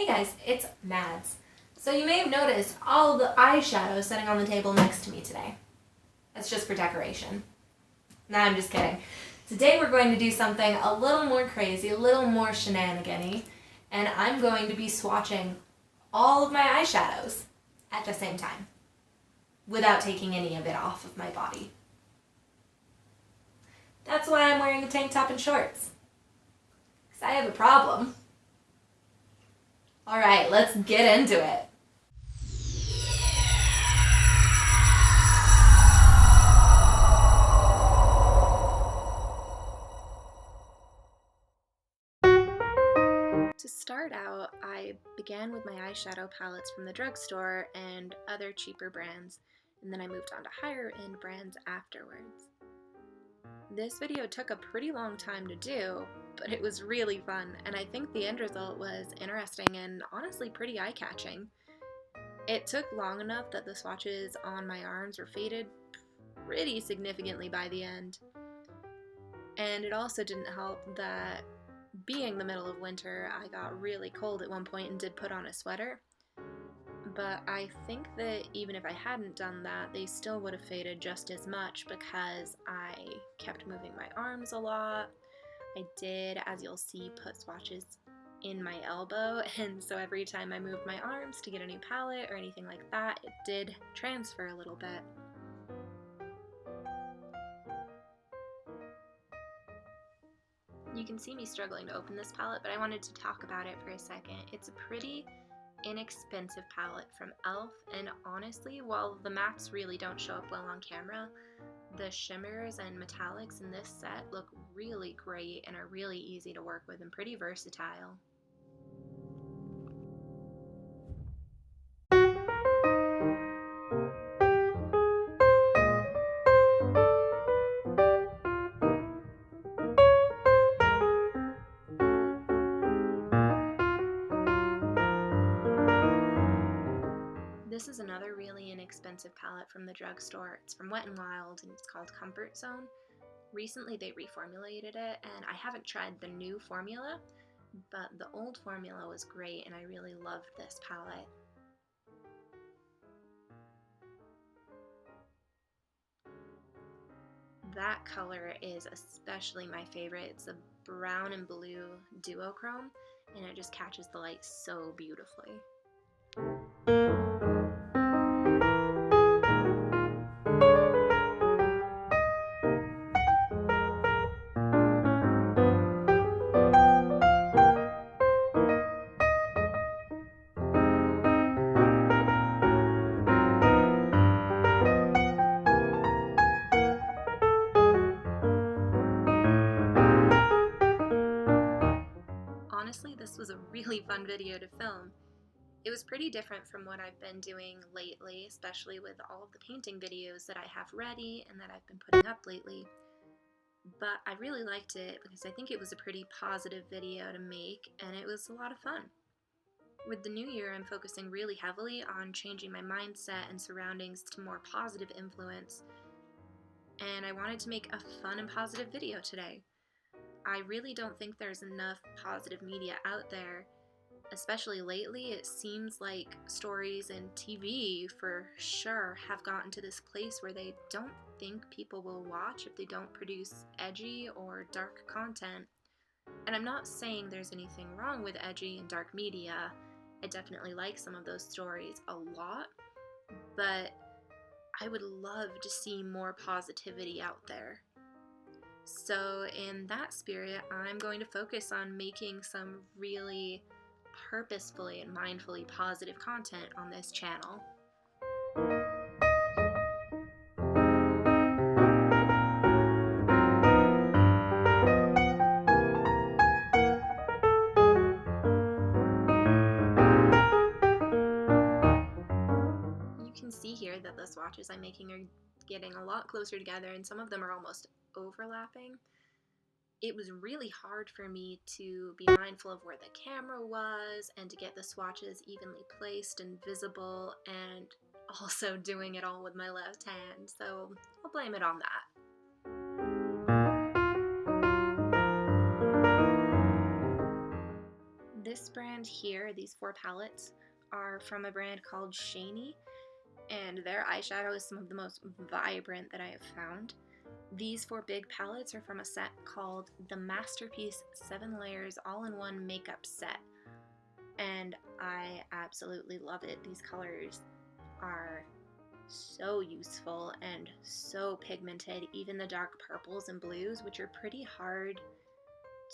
Hey guys, it's Mads. So you may have noticed all the eyeshadow sitting on the table next to me today. That's just for decoration. Nah, I'm just kidding. Today we're going to do something a little more crazy, a little more shenanigan-y, and I'm going to be swatching all of my eyeshadows at the same time, without taking any of it off of my body. That's why I'm wearing a tank top and shorts. Because I have a problem. Alright, let's get into it. To start out, I began with my eyeshadow palettes from the drugstore and other cheaper brands, and then I moved on to higher end brands afterwards. This video took a pretty long time to do, but it was really fun, and I think the end result was interesting and honestly pretty eye-catching. It took long enough that the swatches on my arms were faded pretty significantly by the end. And it also didn't help that being the middle of winter, I got really cold at one point and did put on a sweater. But I think that even if I hadn't done that, they still would have faded just as much because I kept moving my arms a lot. I did, as you'll see, put swatches in my elbow, and so every time I moved my arms to get a new palette or anything like that, it did transfer a little bit. You can see me struggling to open this palette, but I wanted to talk about it for a second. It's a pretty inexpensive palette from e.l.f. and honestly, while the mattes really don't show up well on camera, the shimmers and metallics in this set look really great and are really easy to work with and pretty versatile. This is another really inexpensive palette from the drugstore. It's from Wet n Wild and it's called Comfort Zone. Recently they reformulated it and I haven't tried the new formula, but the old formula was great and I really loved this palette. That color is especially my favorite. It's a brown and blue duochrome and it just catches the light so beautifully. Honestly, this was a really fun video to film. It was pretty different from what I've been doing lately, especially with all of the painting videos that I have ready and that I've been putting up lately. But I really liked it because I think it was a pretty positive video to make and it was a lot of fun. With the new year, I'm focusing really heavily on changing my mindset and surroundings to more positive influence, and I wanted to make a fun and positive video today. I really don't think there's enough positive media out there. Especially lately, it seems like stories and TV, for sure, have gotten to this place where they don't think people will watch if they don't produce edgy or dark content. And I'm not saying there's anything wrong with edgy and dark media. I definitely like some of those stories a lot, but I would love to see more positivity out there. So in that spirit, I'm going to focus on making some really purposefully and mindfully positive content on this channel. You can see here that the swatches I'm making are getting a lot closer together and some of them are almost overlapping. It was really hard for me to be mindful of where the camera was and to get the swatches evenly placed and visible, and also doing it all with my left hand, so I'll blame it on that. This brand here, these 4 palettes, are from a brand called Shany, and their eyeshadow is some of the most vibrant that I have found. These 4 big palettes are from a set called the Masterpiece 7 Layers All-in-One Makeup Set, and I absolutely love it. These colors are so useful and so pigmented, even the dark purples and blues, which are pretty hard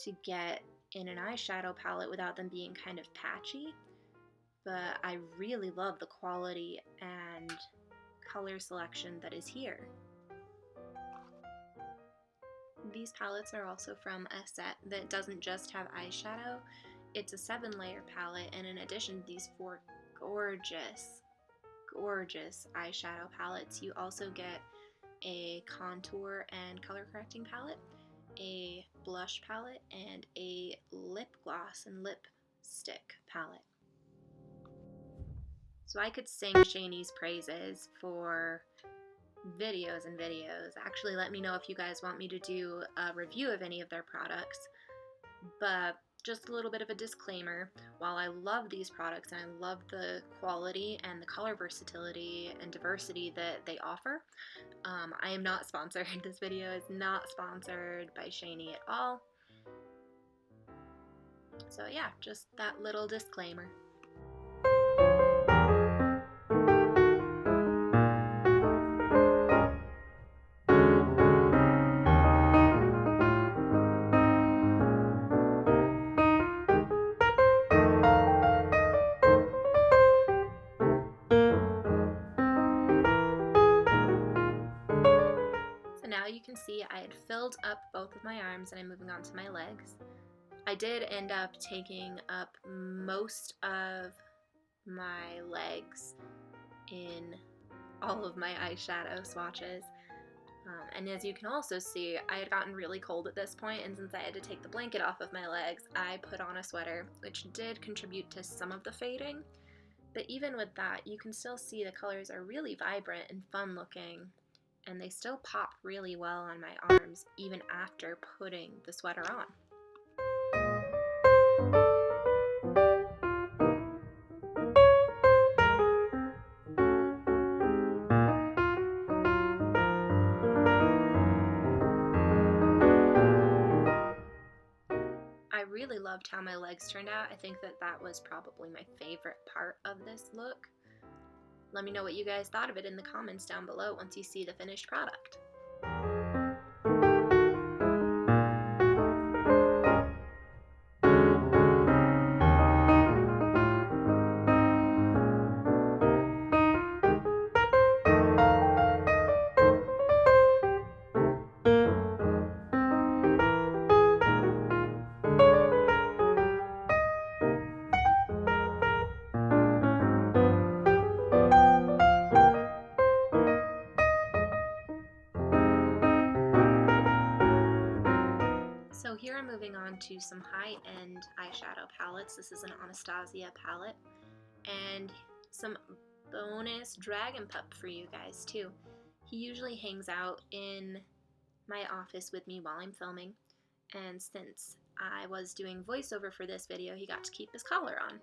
to get in an eyeshadow palette without them being kind of patchy. But I really love the quality and color selection that is here. These palettes are also from a set that doesn't just have eyeshadow, it's a 7-layer palette, and in addition to these 4 gorgeous eyeshadow palettes, you also get a contour and color correcting palette, a blush palette, and a lip gloss and lipstick palette. So I could sing Shany's praises for videos and videos. Actually, let me know if you guys want me to do a review of any of their products. But just a little bit of a disclaimer, while I love these products and I love the quality and the color versatility and diversity that they offer, I am not sponsored. This video is not sponsored by Shany at all. So yeah, just that little disclaimer. Now you can see I had filled up both of my arms and I'm moving on to my legs. I did end up taking up most of my legs in all of my eyeshadow swatches. And as you can also see, I had gotten really cold at this point, and since I had to take the blanket off of my legs, I put on a sweater, which did contribute to some of the fading. But even with that, you can still see the colors are really vibrant and fun looking, and they still pop really well on my arms even after putting the sweater on. I really loved how my legs turned out. I think that that was probably my favorite part of this look. Let me know what you guys thought of it in the comments down below once you see the finished product. So here I'm moving on to some high-end eyeshadow palettes. This is an Anastasia palette, and some bonus dragon pup for you guys too. He usually hangs out in my office with me while I'm filming, and since I was doing voiceover for this video, he got to keep his collar on.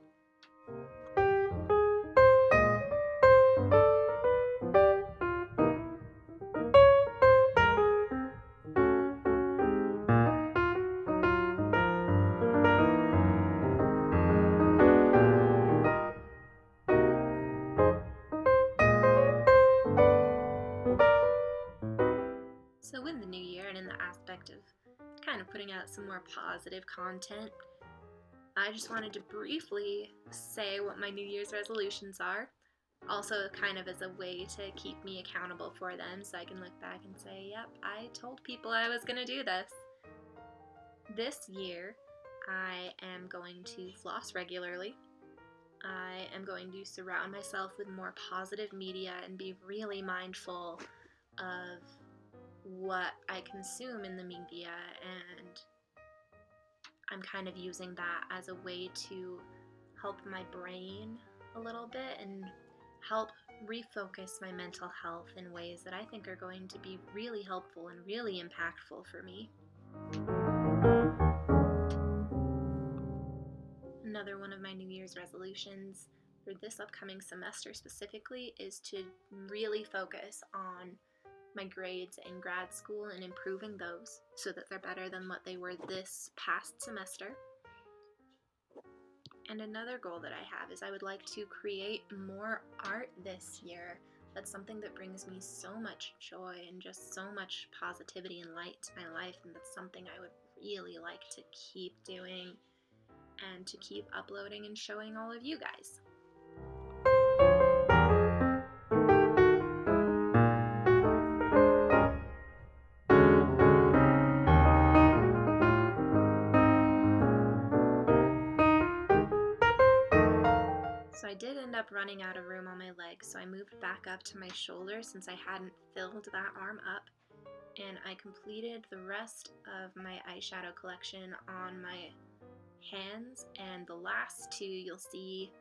So with the new year and in the aspect of kind of putting out some more positive content, I just wanted to briefly say what my New Year's resolutions are, also kind of as a way to keep me accountable for them so I can look back and say, yep, I told people I was going to do this. This year, I am going to floss regularly. I am going to surround myself with more positive media and be really mindful of what I consume in the media, and I'm kind of using that as a way to help my brain a little bit and help refocus my mental health in ways that I think are going to be really helpful and really impactful for me. Another one of my New Year's resolutions for this upcoming semester specifically is to really focus on my grades in grad school and improving those so that they're better than what they were this past semester. And another goal that I have is I would like to create more art this year. That's something that brings me so much joy and just so much positivity and light to my life, and that's something I would really like to keep doing and to keep uploading and showing all of you guys. So I did end up running out of room on my legs, so I moved back up to my shoulder since I hadn't filled that arm up, and I completed the rest of my eyeshadow collection on my hands, and the last two you'll see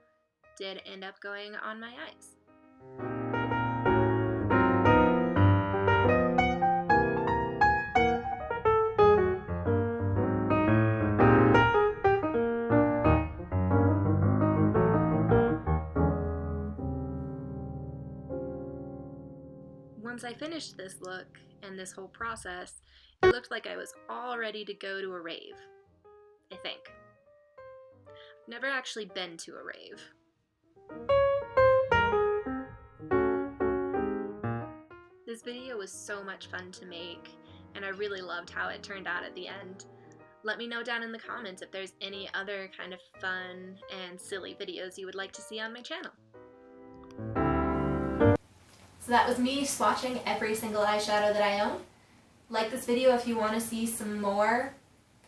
did end up going on my eyes. Once I finished this look and this whole process, it looked like I was all ready to go to a rave, I think. I've never actually been to a rave. This video was so much fun to make, and I really loved how it turned out at the end. Let me know down in the comments if there's any other kind of fun and silly videos you would like to see on my channel. So that was me swatching every single eyeshadow that I own. Like this video if you want to see some more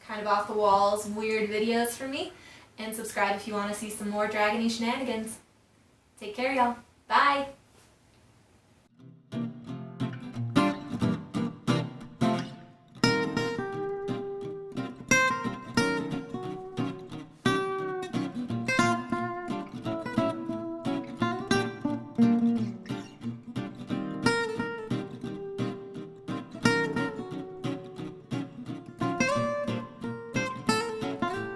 kind of off the walls weird videos from me, and subscribe if you want to see some more dragony shenanigans. Take care, y'all. Bye!